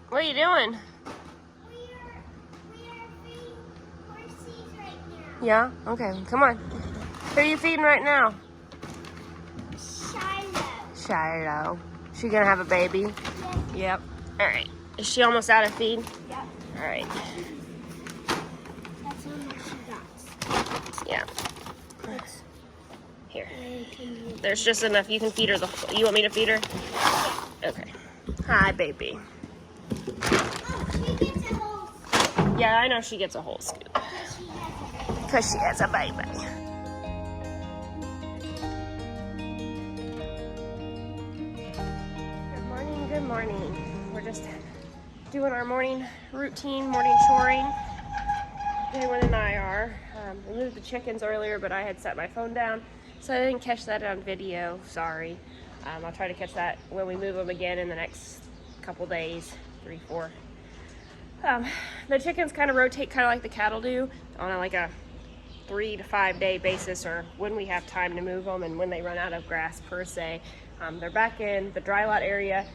What are you doing? We are feeding horses right now. Yeah? Okay, come on. Who are you feeding right now? Shiloh. Shiloh. She gonna have a baby? Yes. Yep. Alright. Is she almost out of feed? Yep. Alright. That's how much she got. Yeah. That's, Here. can you... There's just enough. You can feed her the whole... You want me to feed her? Okay. Hi, baby. Oh, she gets a whole... Yeah, I know she gets a whole scoop. Because she has a baby. Good morning. We're just doing our morning routine, morning choring. Anyone and I are. We moved the chickens earlier, but I had set my phone down, so I didn't catch that on video. Sorry. I'll try to catch that when we move them again in the next couple days, 3, 4. The chickens kind of rotate, kind of like the cattle do, on like a 3 to 5 day basis, or when we have time to move them and when they run out of grass per se. They're back in the dry lot area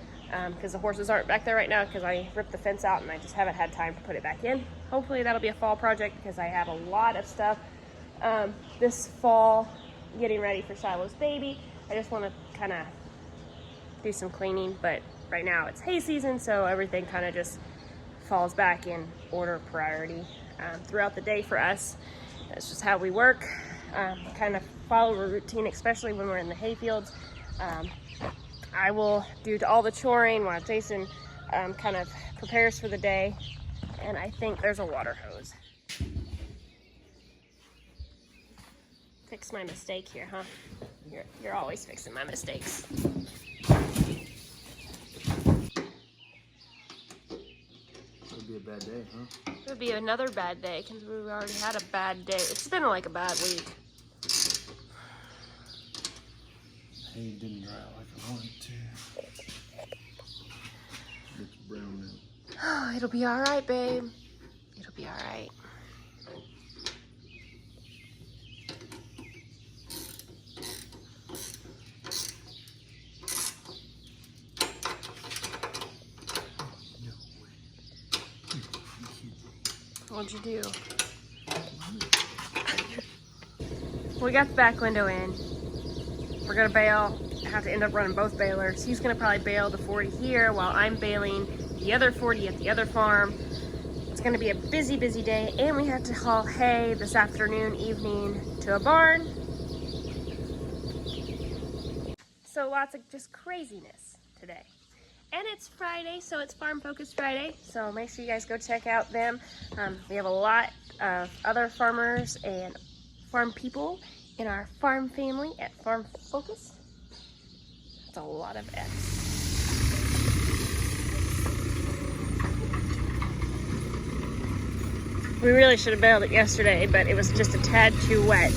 because the horses aren't back there right now because I ripped the fence out and I just haven't had time to put it back in. Hopefully that'll be a fall project because I have a lot of stuff this fall getting ready for Shiloh's baby. I just want to kind of do some cleaning, but right now it's hay season, so everything kind of just falls back in order of priority throughout the day for us. That's just how we work. Kind of follow a routine, especially when we're in the hay fields. I will do all the choring while Jason kind of prepares for the day. And I think there's a water hose. Fix my mistake here, huh? You're always fixing my mistakes. It'll be a bad day, huh? It'll be another bad day because we already had a bad day. It's been like a bad week. Hay didn't dry out like I wanted to. It's brown now. Oh, it'll be all right, babe. It'll be all right. What'd you do? We got the back window in. We're gonna bale. Have to end up running both balers. He's gonna probably bale the 40 here while I'm baling the other 40 at the other farm. It's gonna be a busy, busy day, and we have to haul hay this afternoon, evening to a barn. So lots of just craziness today. And it's Friday, so it's Farm Focus Friday. So make sure you guys go check out them. We have a lot of other farmers and farm people in our farm family at Farm Focus. That's a lot of F's. We really should have baled it yesterday, but it was just a tad too wet.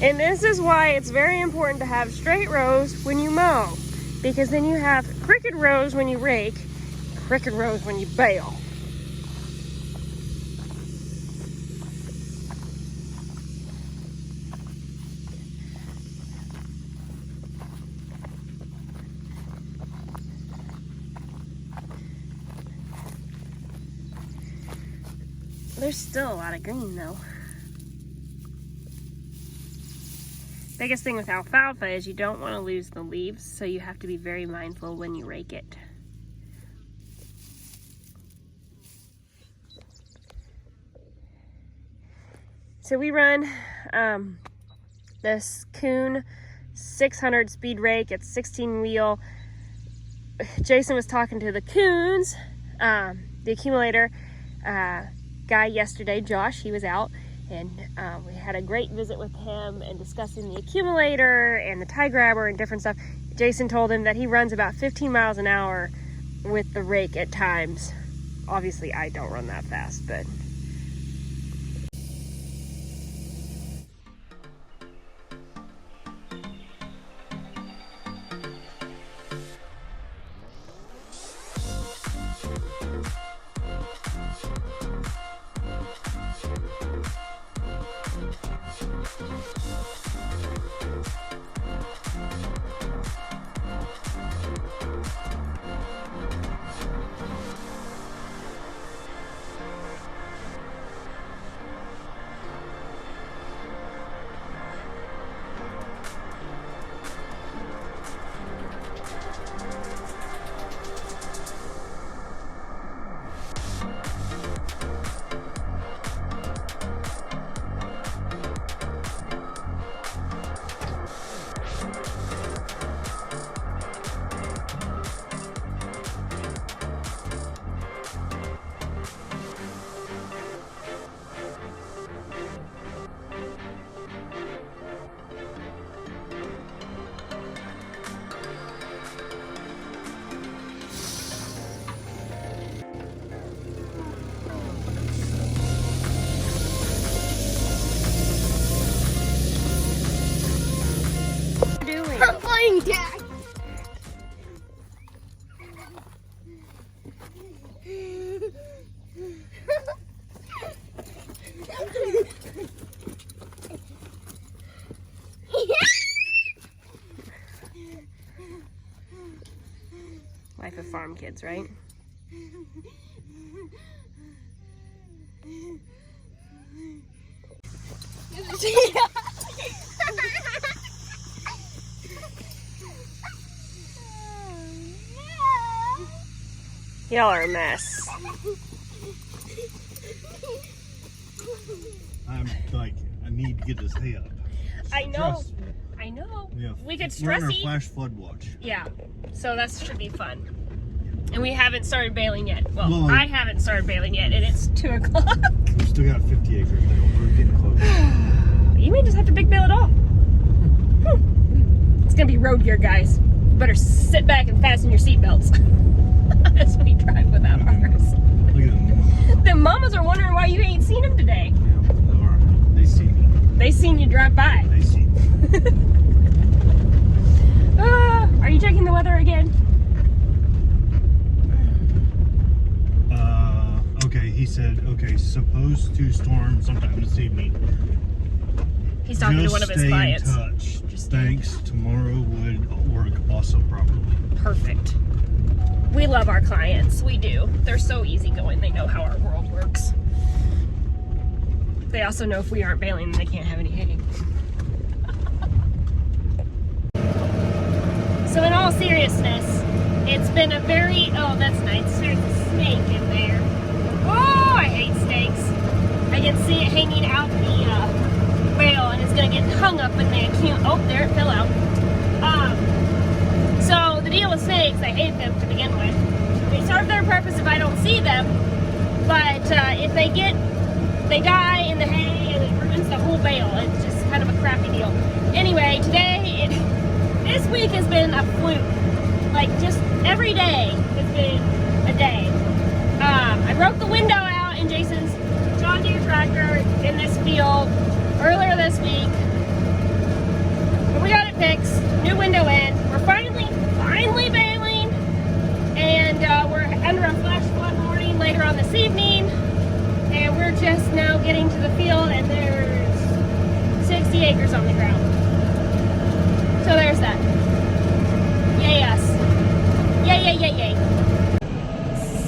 And this is why it's very important to have straight rows when you mow, because then you have crooked rows when you rake, crooked rows when you bale. There's still a lot of green though. Biggest thing with alfalfa is you don't want to lose the leaves, so you have to be very mindful when you rake it. So we run this Kuhn 600 speed rake. It's 16 wheel. Jason was talking to the Kuhns, the accumulator guy yesterday, Josh. He was out. And we had a great visit with him and discussing the accumulator and the tie grabber and different stuff. Jason told him that he runs about 15 miles an hour with the rake at times. Obviously, I don't run that fast, but... Yeah. Life of farm kids, right? Y'all are a mess. I'm like, I need to get this hay up. I know. Stress. I know. Yeah. We get We're on our stressy. flash flood watch. Yeah. So that should be fun. And we haven't started bailing yet. Well, Well, I haven't started bailing yet, and it's 2 o'clock. We've still got 50 acres now. We're getting close. You may just have to big bail it all. It's gonna be road gear, guys. Better sit back and fasten your seatbelts as we drive without ours. Look at them. The mamas are wondering why you ain't seen them today. Yeah, all right. They see me. They seen you drive by. They see me. Are you checking the weather again? Okay, he said, okay, supposed to storm sometime this evening. He's talking to one of his clients. Just stay in touch. Thanks. Tomorrow would work also properly. Perfect. We love our clients. We do. They're so easygoing. They know how our world works. They also know if we aren't bailing, then they can't have any hay. So in all seriousness, it's been a very, oh, that's nice. There's a snake in there. Oh, I hate snakes. I can see it hanging out the rail, and it's gonna get hung up in the account. Oh, there it fell out. So the deal with snakes, I hate them to begin with. They serve their purpose if I don't see them, but if they die in the hay, and it ruins the whole bale. It's just kind of a crappy deal. Anyway, this week has been a fluke. Like, just every day has been a day. I broke the window out in Jason's John Deere tractor in this field earlier this week. But we got it fixed. New window in. We're finally bailing. And we're under a flash flood warning later on this evening. And we're just now getting to the field, and there's 60 acres on the ground. So there's that. Yay us. Yay, yay, yay, yay.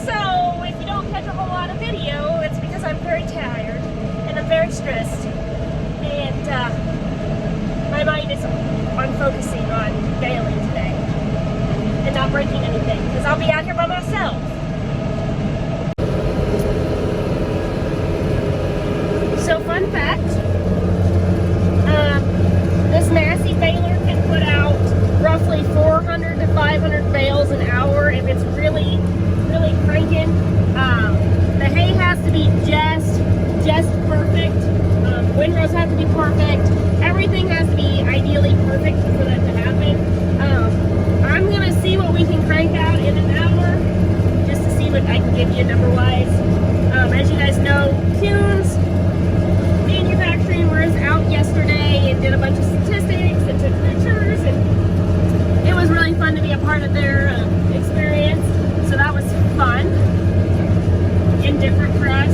So if you don't catch a whole lot of video, it's because I'm very tired and I'm very stressed. And my mind is on focusing on bailing today and not breaking anything, because I'll be out here by myself. So fun fact, this Massey baler can put out roughly 400 to 500 bales an hour if it's really cranking. The hay has to be just perfect. Windrows have to be perfect. Everything has to be ideally perfect for that to happen. I'm gonna see what we can crank out in an hour, just to see what I can give you number-wise. As you guys know, Kuhn's Manufacturing was out yesterday and did a bunch of statistics and took pictures, and it was really fun to be a part of their experience. So that was fun and different for us.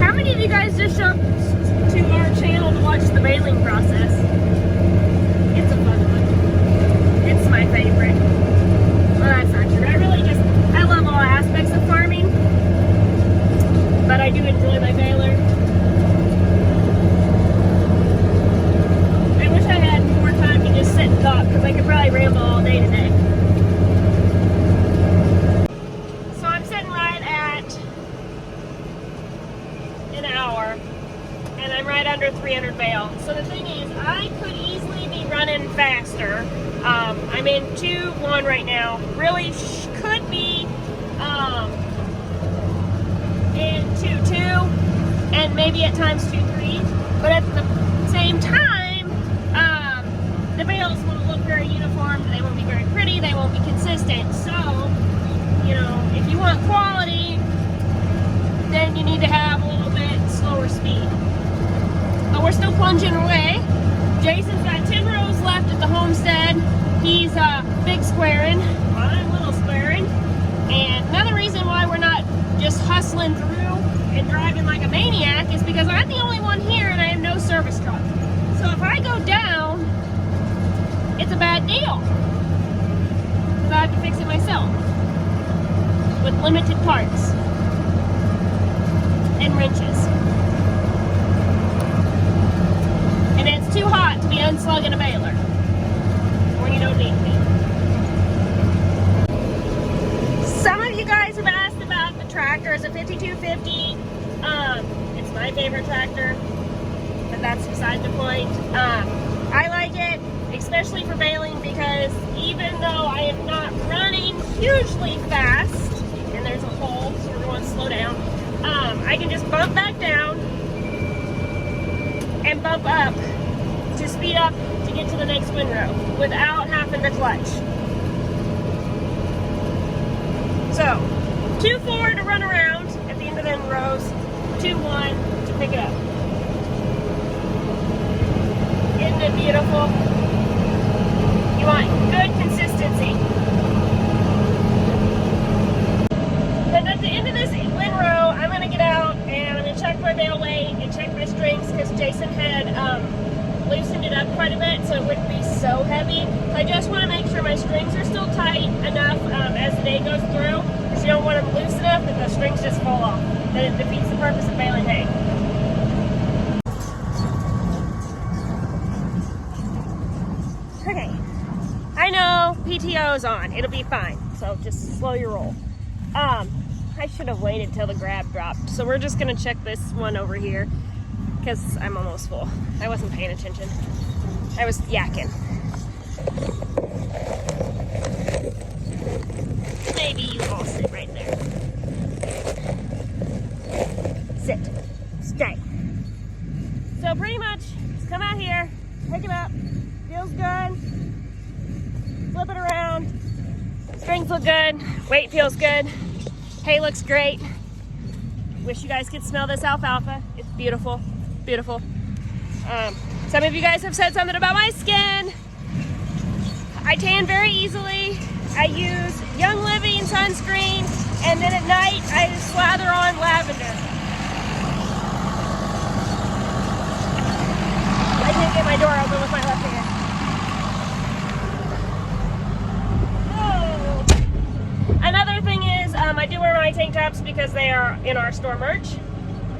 How many of you guys just showed to our channel to watch the baling process? It's a fun one. It's my favorite. Well, that's not true. I love all aspects of farming, but I do enjoy my baler. I wish I had more time to just sit and talk, because I could probably ramble all day today. So I'm sitting right at an hour, and I'm right under 300 bale. So the thing is, I could easily be running faster. I'm in 2-1 right now. Really could be in 2-2, and maybe at times 2-3. But at the same time, the bales won't look very uniform. They won't be very pretty. They won't be consistent. So, you know, if you want quality, then you need to have a little bit slower speed. But we're still plunging away. Jason's got 10 rows left at the homestead. He's big squaring, I'm little squaring. And another reason why we're not just hustling through and driving like a maniac is because I'm the only one here and I have no service truck. So if I go down, it's a bad deal. Because I have to fix it myself with limited parts and wrenches. And it's too hot to be unslugging a baler when you don't need to. Some of you guys have asked about the tractor. It's a 5250. It's my favorite tractor, but that's beside the point. I like it, especially for baling, because even though I am not running hugely fast, and there's a hole, so we're going to slow down, I can just bump back down and bump up to speed up to get to the next windrow without having to clutch. So, 2-4 to run around at the end of the rows, 2-1 to pick it up. Isn't it beautiful? You want good consistency. And at the end of this windrow, I'm going to get out and I'm going to check my bale weight and check my strings, because Jason had loosened it up quite a bit so it wouldn't be so heavy. So I just want to make sure my strings are still tight enough as the day goes through, because you don't want them loose enough that the strings just fall off. Then it defeats the purpose of baling hay. Okay, I know PTO's on. It'll be fine, so just slow your roll. I should have waited till the grab dropped. So we're just gonna check this one over here because I'm almost full. I wasn't paying attention. I was yakking. Maybe you all sit right there. Sit. Stay. So pretty much, just come out here, pick it up. Feels good. Flip it around. Strings look good. Weight feels good. Hay looks great. Wish you guys could smell this alfalfa. It's beautiful, beautiful. Some of you guys have said something about my skin. I tan very easily. I use Young Living sunscreen, and then at night I just slather on lavender. I can't get my door open with my left hand. Another thing is, I do wear my tank tops because they are in our store merch.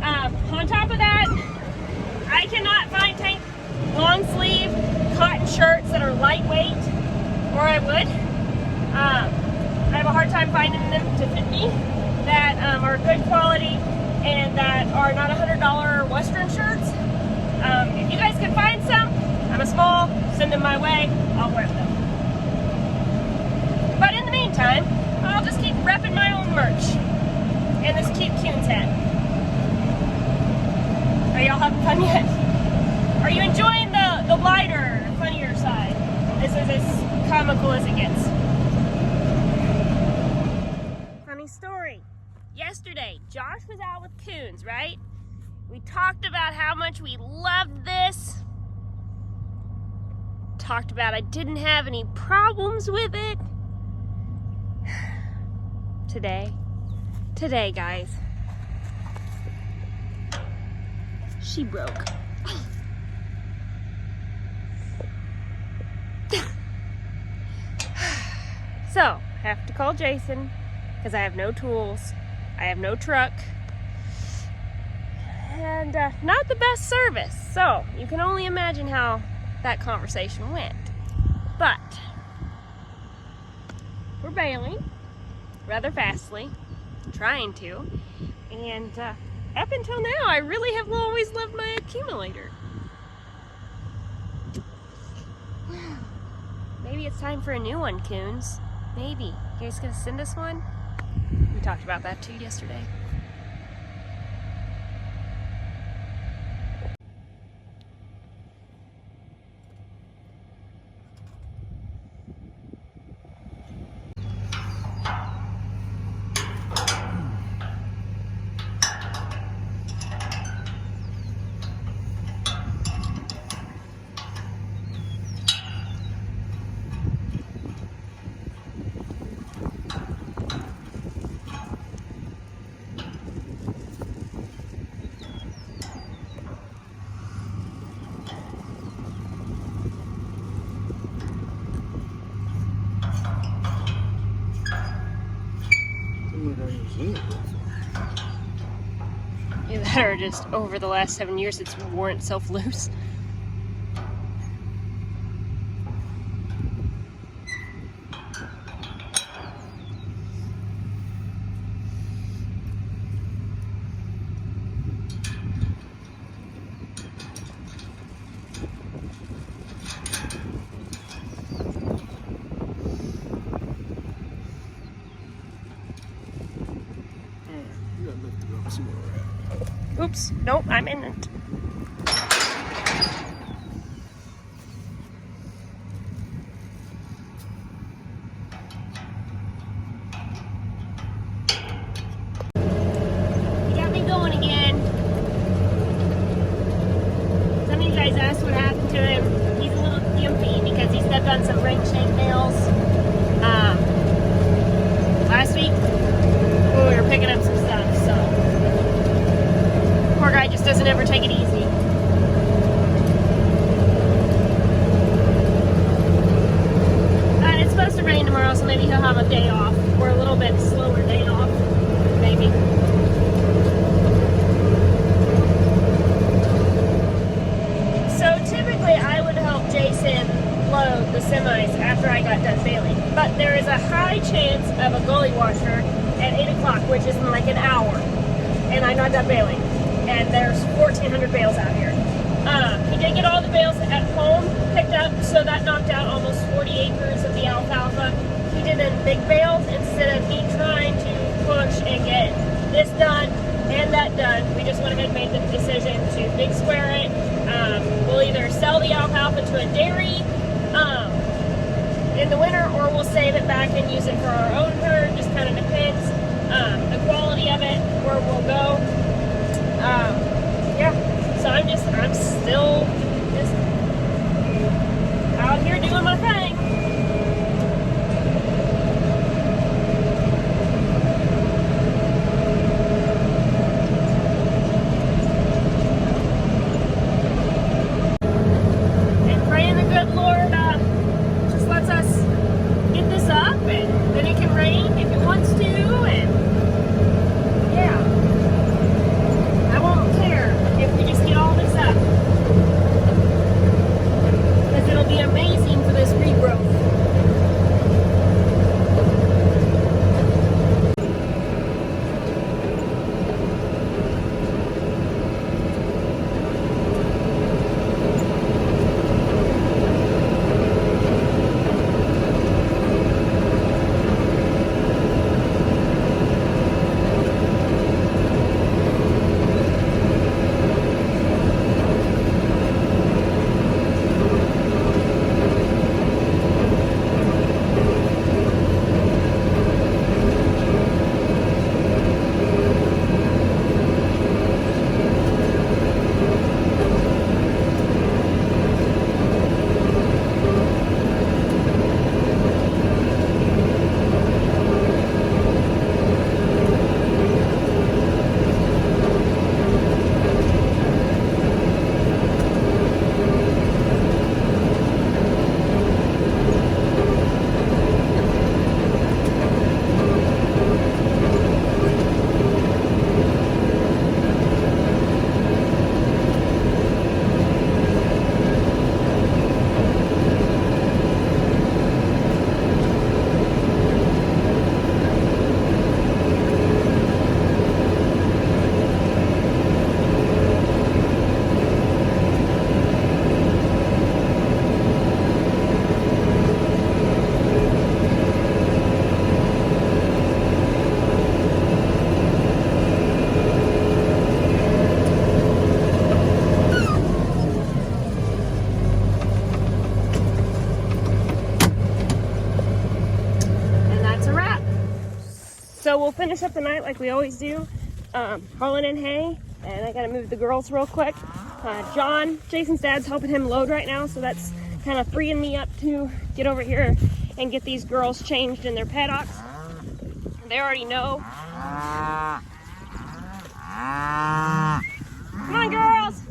On top of that, I cannot find long sleeve cotton shirts that are lightweight, or I would. I have a hard time finding them to fit me that are good quality and that are not $100 Western shirts. If you guys can find some, I'm a small, send them my way, I'll wear them. But in the meantime, I'll just keep repping my own merch and this cute Coons hat. Are y'all having fun yet? Are you enjoying the lighter, funnier side? This is as comical as it gets. Funny story. Yesterday, Josh was out with Coons, right? We talked about how much we loved this. Talked about I didn't have any problems with it. Today, guys, she broke. So, have to call Jason because I have no tools. I have no truck. And not the best service. So, you can only imagine how that conversation went. But, we're bailing rather fastly, trying to. And up until now, I really have always loved my accumulator. Maybe it's time for a new one, Coons. Maybe. You guys gonna send us one? We talked about that too yesterday. Either that or just over the last 7 years it's worn itself loose. Oops, nope, I'm in it. He got me going again. Some of you guys asked what happened to him. He's a little gimpy because he stepped on some ring shake nails last week when we were picking up some stuff, so poor guy just doesn't ever take it easy. And it's supposed to rain tomorrow, so maybe he'll have a day off, or a little bit slower day off, maybe. So typically I would help Jason load the semis after I got done bailing, but there is a high chance of a gully washer at 8 o'clock, which is in like an hour, and I'm not done bailing. And there's 1,400 bales out here. He did get all the bales at home picked up, so that knocked out almost 40 acres of the alfalfa. He did in big bales instead of me trying to push and get this done and that done. We just went ahead and made the decision to big square it. We'll either sell the alfalfa to a dairy in the winter, or we'll save it back and use it for our own herd. Just kind of depends the quality of it, where we'll go. Yeah, so I'm still just out here doing my thing. And praying the good Lord just lets us get this up, and then it can rain if it wants to, and yeah. If we just get all this up, because it'll be amazing for this regrowth. So we'll finish up the night like we always do, hauling in hay, and I gotta move the girls real quick. John, Jason's dad's helping him load right now, so that's kind of freeing me up to get over here and get these girls changed in their paddocks. They already know. Come on, girls!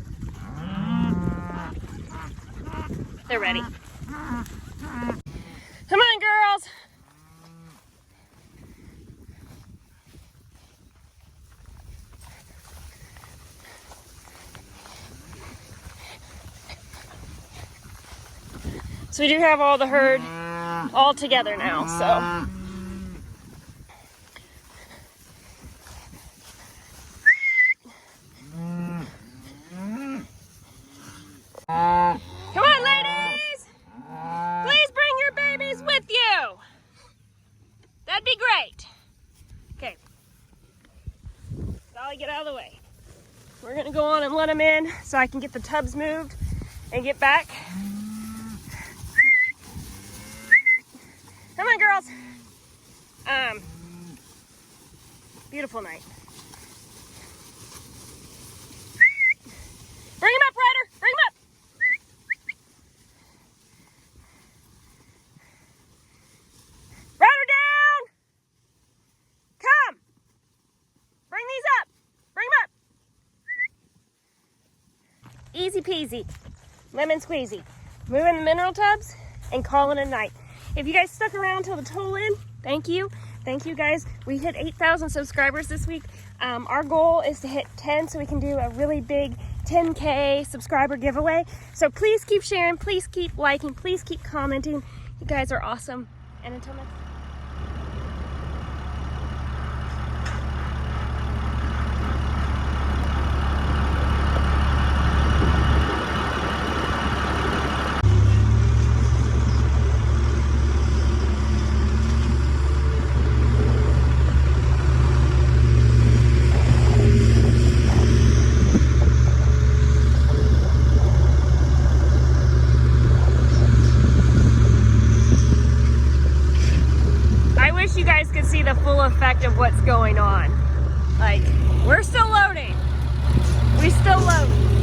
They're ready. Come on, girls! So we do have all the herd all together now, so. Come on, ladies! Please bring your babies with you. That'd be great. Okay. Dolly, get out of the way. We're gonna go on and let them in so I can get the tubs moved and get back. Come on, girls. Beautiful night. Bring him up, Ryder. Bring him up. Ryder down. Come. Bring these up. Bring them up. Easy peasy. Lemon squeezy. Moving the mineral tubs and calling it a night. If you guys stuck around till the total end, thank you. Thank you guys. We hit 8,000 subscribers this week. Our goal is to hit 10 so we can do a really big 10K subscriber giveaway. So please keep sharing, please keep liking, please keep commenting. You guys are awesome. And until next time. You guys could see the full effect of what's going on. Like, we're still loading. We still load.